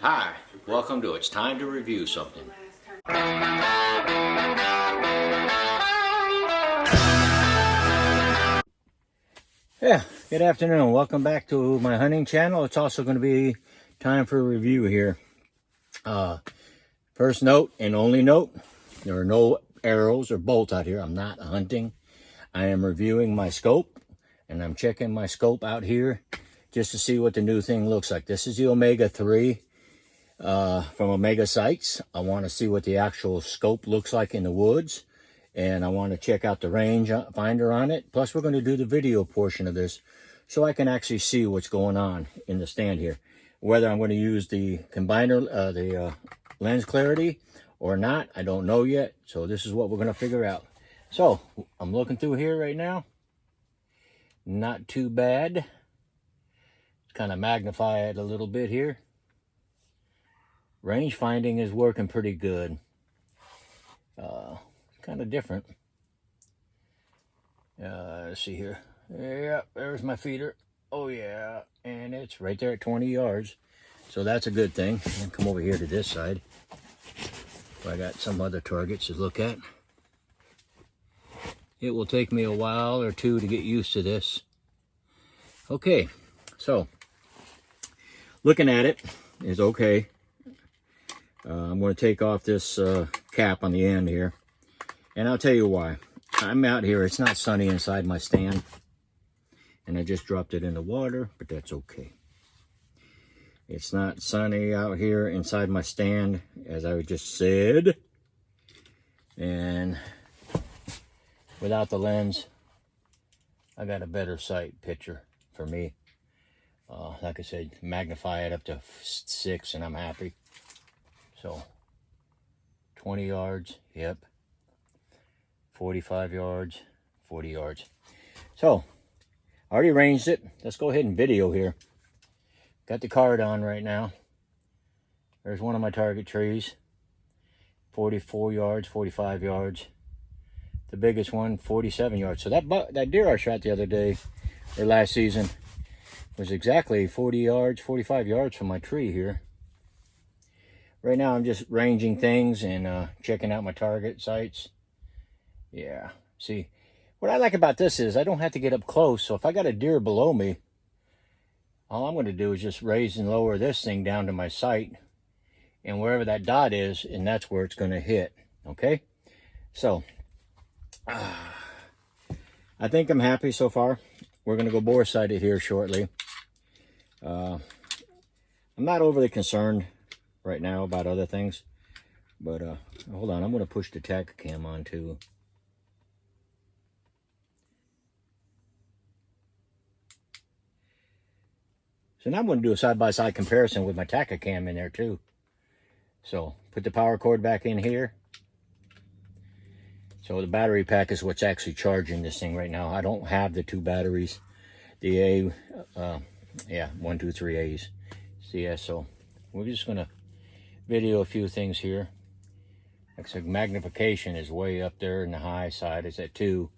Hi, welcome to It's Time to Review Something. Yeah, good afternoon. Welcome back to my hunting channel. It's also going to be time for a review here. First note and only note, there are no arrows or bolts out here. I'm not hunting. I am reviewing my scope, and I'm checking my scope out here just to see what the new thing looks like. This is the Omega 3 from Omega Sights. I want to see what the actual scope looks like in the woods, and I want to check out the range finder on it. Plus, we're going to do the video portion of this so I can actually see what's going on in the stand here. Whether I'm going to use the combiner, the lens clarity or not, I don't know yet. So this is what we're going to figure out. So I'm looking through here right now. Not too bad. Kind of magnify it a little bit here. Range finding is working pretty good. Kind of different. Let's see here. Yeah, there's my feeder. Oh yeah, and it's right there at 20 yards. So that's a good thing. And come over here to this side. I got some other targets to look at. It will take me a while or two to get used to this. Okay, so looking at it is okay. I'm going to take off this cap on the end here, and I'll tell you why. I'm out here. It's not sunny inside my stand, and I just dropped it in the water, but that's okay. It's not sunny out here inside my stand, as I just said, and without the lens, I got a better sight picture for me. Like I said, magnify it up to 6, and I'm happy. So 20 yards, yep. 45 yards, 40 yards. So I already ranged it. Let's go ahead and video here. Got the card on right now. There's one of my target trees. 44 yards, 45 yards. The biggest one, 47 yards. So that deer I shot the other day, or last season, was exactly 40 yards, 45 yards from my tree here. Right now I'm just ranging things and checking out my target sites. Yeah, see, what I like about this is I don't have to get up close. So if I got a deer below me, all I'm going to do is just raise and lower this thing down to my sight, and wherever that dot is, and that's where it's going to hit. Okay, so I think I'm happy so far. We're going to go bore sighted here shortly. I'm not overly concerned right now about other things, but hold on, I'm going to push the Tacticam on too. So now I'm going to do a side-by-side comparison with my Tacticam in there too. So put the power cord back in here. So the battery pack is what's actually charging this thing right now. I don't have the 2 batteries, the 1, 2, 3 A's. CS. So we're just going to video a few things here. Like I said, magnification is way up there, and the high side is at 2.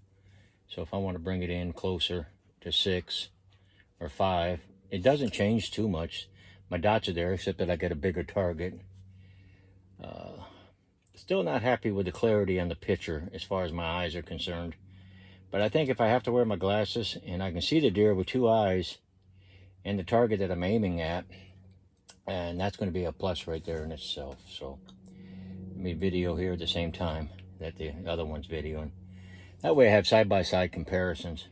So if I want to bring it in closer to 6 or 5, it doesn't change too much. My dots are there, except that I get a bigger target. Still not happy with the clarity on the picture as far as my eyes are concerned. But I think if I have to wear my glasses and I can see the deer with 2 eyes and the target that I'm aiming at, and that's going to be a plus right there in itself. So let me video here at the same time that the other one's videoing. That way I have side-by-side comparisons.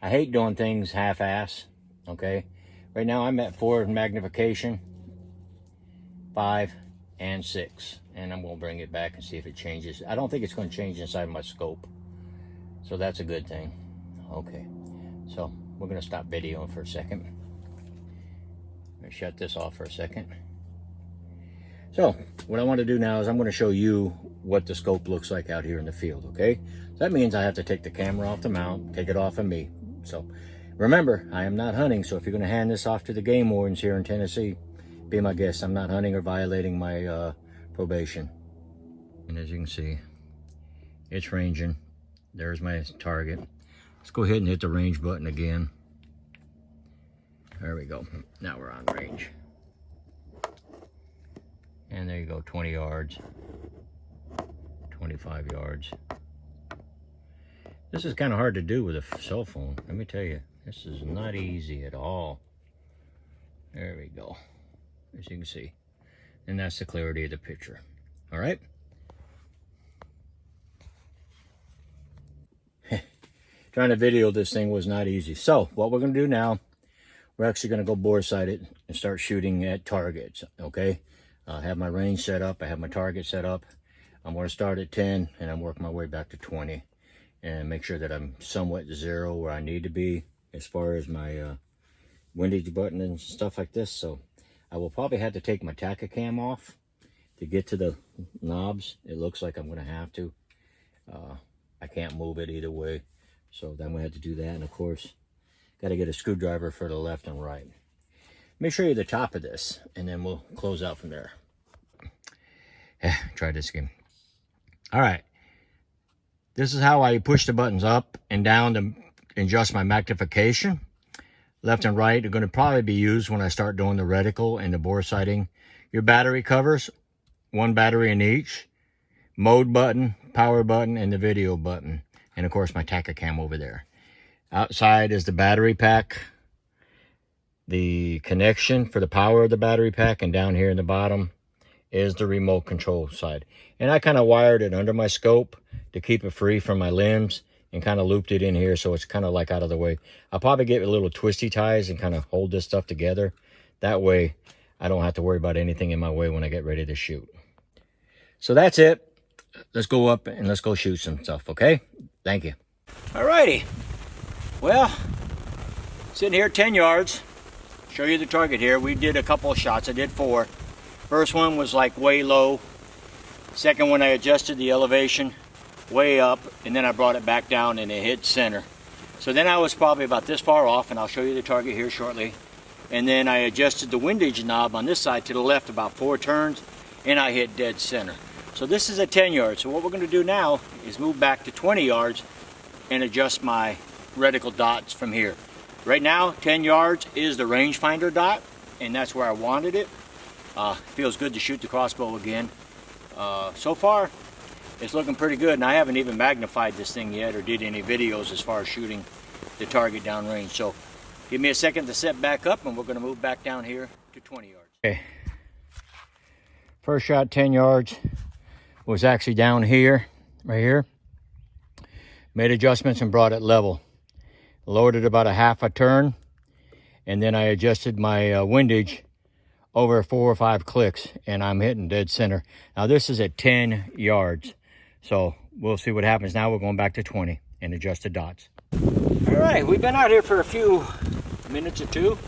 I hate doing things half-ass, okay? Right now I'm at 4 magnification, 5, and 6. And I'm going to bring it back and see if it changes. I don't think it's going to change inside my scope. So that's a good thing. Okay, so we're going to stop videoing for a second. Let me shut this off for a second. So what I want to do now is I'm going to show you what the scope looks like out here in the field, okay? So that means I have to take the camera off the mount, take it off of me. So remember, I am not hunting, so if you're going to hand this off to the game wardens here in Tennessee, be my guest. I'm not hunting or violating my probation. And as you can see, it's ranging. There's my target. Let's go ahead and hit the range button again. There we go. Now we're on range. And there you go, 20 yards, 25 yards. This is kind of hard to do with a cell phone. Let me tell you, this is not easy at all. There we go, as you can see. And that's the clarity of the picture. All right. Trying to video this thing was not easy. So what we're going to do now, we're actually going to go bore sight it and start shooting at targets. Okay. I have my range set up. I have my target set up. I'm going to start at 10 and I'm working my way back to 20 and make sure that I'm somewhat zero where I need to be as far as my windage button and stuff like this. So I will probably have to take my Tachycam off to get to the knobs. It looks like I'm going to have to. I can't move it either way. So then we had to do that. And of course, got to get a screwdriver for the left and right. Let me show you the top of this and then we'll close out from there. Try this again. All right. This is how I push the buttons up and down to adjust my magnification. Left and right are going to probably be used when I start doing the reticle and the bore sighting. Your battery covers, one battery in each. Mode button, power button, and the video button. And of course my Tachycam over there. Outside is the battery pack, the connection for the power of the battery pack, and down here in the bottom is the remote control side. And I kind of wired it under my scope to keep it free from my limbs and kind of looped it in here so it's kind of like out of the way. I'll probably get a little twisty ties and kind of hold this stuff together. That way I don't have to worry about anything in my way when I get ready to shoot. So that's it. Let's go up and let's go shoot some stuff, okay? Thank you. Alrighty. Well, sitting here 10 yards. Show you the target here. We did a couple of shots. I did 4. First one was like way low. Second one I adjusted the elevation way up and then I brought it back down and it hit center. So then I was probably about this far off, and I'll show you the target here shortly. And then I adjusted the windage knob on this side to the left about 4 turns and I hit dead center. So this is at 10 yards. So what we're going to do now is move back to 20 yards and adjust my reticle dots from here. Right now, 10 yards is the rangefinder dot, and that's where I wanted it. Feels good to shoot the crossbow again. So far, it's looking pretty good, and I haven't even magnified this thing yet or did any videos as far as shooting the target downrange. So give me a second to set back up, and we're going to move back down here to 20 yards. Okay. First shot, 10 yards, was actually down here, right here. Made adjustments and brought it level. Lowered it about a half a turn, and then I adjusted my windage over 4 or 5 clicks, and I'm hitting dead center. Now this is at 10 yards, so we'll see what happens. Now we're going back to 20 and adjust the dots. All right, we've been out here for a few minutes or two.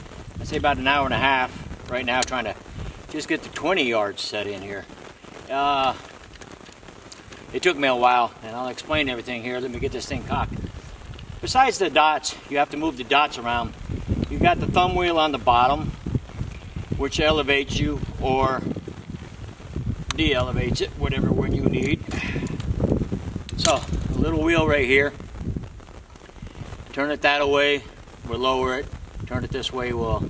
I'd say about an hour and a half right now, trying to just get the 20 yards set in here. It took me a while, and I'll explain everything here. Let me get this thing cocked. Besides the dots, you have to move the dots around. You've got the thumb wheel on the bottom, which elevates you or de-elevates it, whatever one you need. So, a little wheel right here. Turn it that way, we'll lower it. Turn it this way, we'll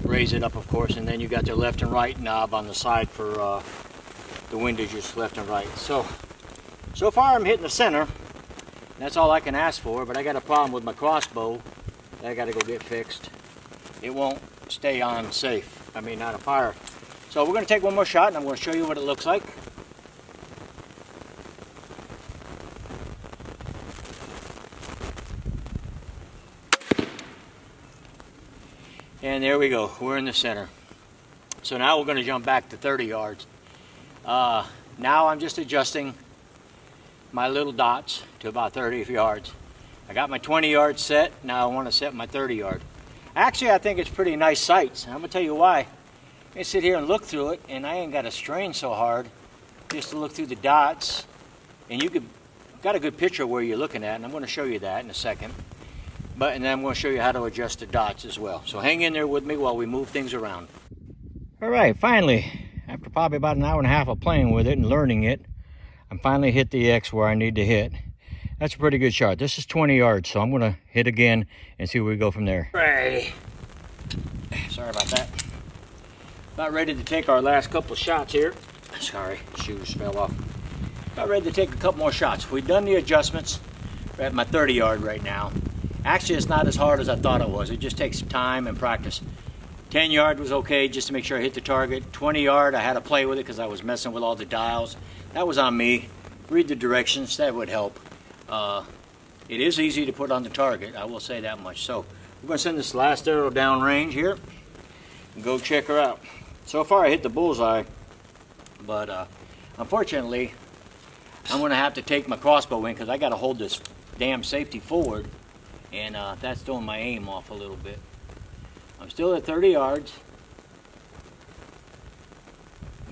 raise it up, of course. And then you got the left and right knob on the side for the windages, left and right. So far I'm hitting the center. That's all I can ask for, but I got a problem with my crossbow that I got to go get fixed. It won't stay on safe. I mean, out of fire. So we're going to take one more shot, and I'm going to show you what it looks like. And there we go. We're in the center. So now we're going to jump back to 30 yards. Now I'm just adjusting my little dots to about 30 yards. I got my 20 yards set. Now I want to set my 30 yard. Actually, I think it's pretty nice sights. I'm going to tell you why. I sit here and look through it, and I ain't got to strain so hard just to look through the dots. And you got a good picture of where you're looking at, and I'm going to show you that in a second. And then I'm going to show you how to adjust the dots as well. So hang in there with me while we move things around. All right, finally, after probably about an hour and a half of playing with it and learning it, I finally hit the X where I need to hit. That's a pretty good shot. This is 20 yards, so I'm going to hit again and see where we go from there. Right. Sorry about that. About ready to take our last couple of shots here. Sorry, shoes fell off. About ready to take a couple more shots. We've done the adjustments. We're at my 30 yard right now. Actually, it's not as hard as I thought it was. It just takes time and practice. 10 yard was okay, just to make sure I hit the target. 20 yard, I had to play with it because I was messing with all the dials. That was on me. Read the directions, that would help. It is easy to put on the target, I will say that much. So we're going to send this last arrow down range here and go check her out. So far I hit the bullseye, but unfortunately I'm going to have to take my crossbow in because I got to hold this damn safety forward, and that's throwing my aim off a little bit. I'm still at 30 yards.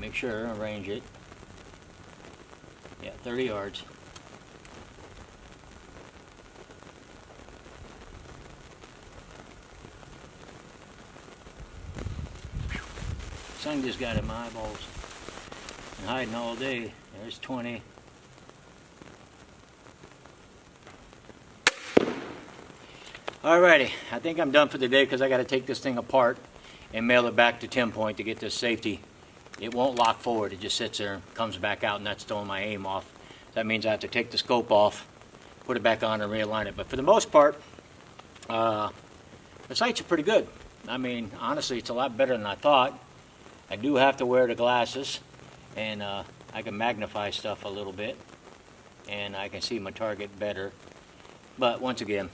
Make sure I range it. Yeah, 30 yards. Sun just got in my eyeballs. Been hiding all day. There's 20. Alrighty, I think I'm done for the day because I got to take this thing apart and mail it back to 10 Point to get this safety. It won't lock forward, it just sits there and comes back out, and that's throwing my aim off. That means I have to take the scope off, put it back on, and realign it. But for the most part, the sights are pretty good. I mean, honestly, it's a lot better than I thought. I do have to wear the glasses, and I can magnify stuff a little bit, and I can see my target better. But once again,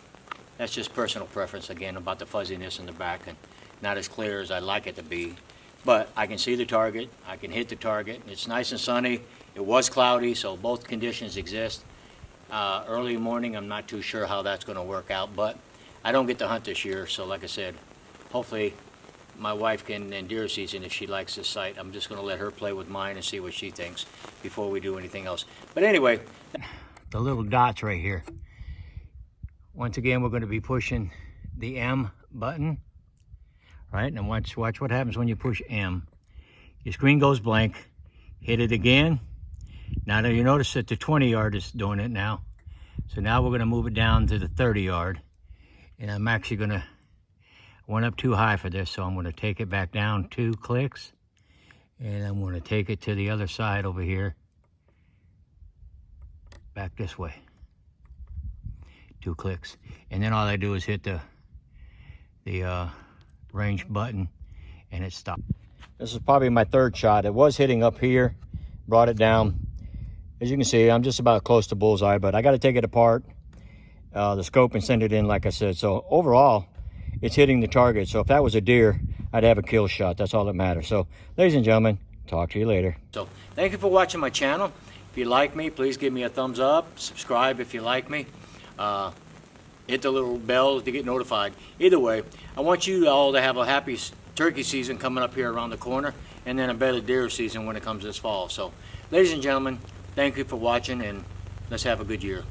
that's just personal preference again about the fuzziness in the back and not as clear as I'd like it to be. But I can see the target, I can hit the target. It's nice and sunny. It was cloudy, so both conditions exist. Early morning, I'm not too sure how that's going to work out, but I don't get to hunt this year, so like I said, hopefully my wife can, in deer season, if she likes this sight, I'm just going to let her play with mine and see what she thinks before we do anything else. But anyway, the little dots right here. Once again, we're going to be pushing the M button, right? And watch what happens when you push M. Your screen goes blank. Hit it again. Now you notice that the 20 yard is doing it now. So now we're going to move it down to the 30 yard. And I'm actually going to, went up too high for this, so I'm going to take it back down 2 clicks. And I'm going to take it to the other side over here. Back this way. 2 clicks, and then all I do is hit the range button and it stops. This is probably my 3rd shot. It was hitting up here, brought it down. As you can see, I'm just about close to bullseye, but I got to take it apart, the scope, and send it in like I said. So overall, it's hitting the target. So if that was a deer, I'd have a kill shot. That's all that matters. So ladies and gentlemen, talk to you later. So thank you for watching my channel. If you like me, please give me a thumbs up. Subscribe if you like me. Hit the little bell to get notified. Either way, I want you all to have a happy turkey season coming up here around the corner, and then a better deer season when it comes this fall. So, ladies and gentlemen, thank you for watching, and let's have a good year.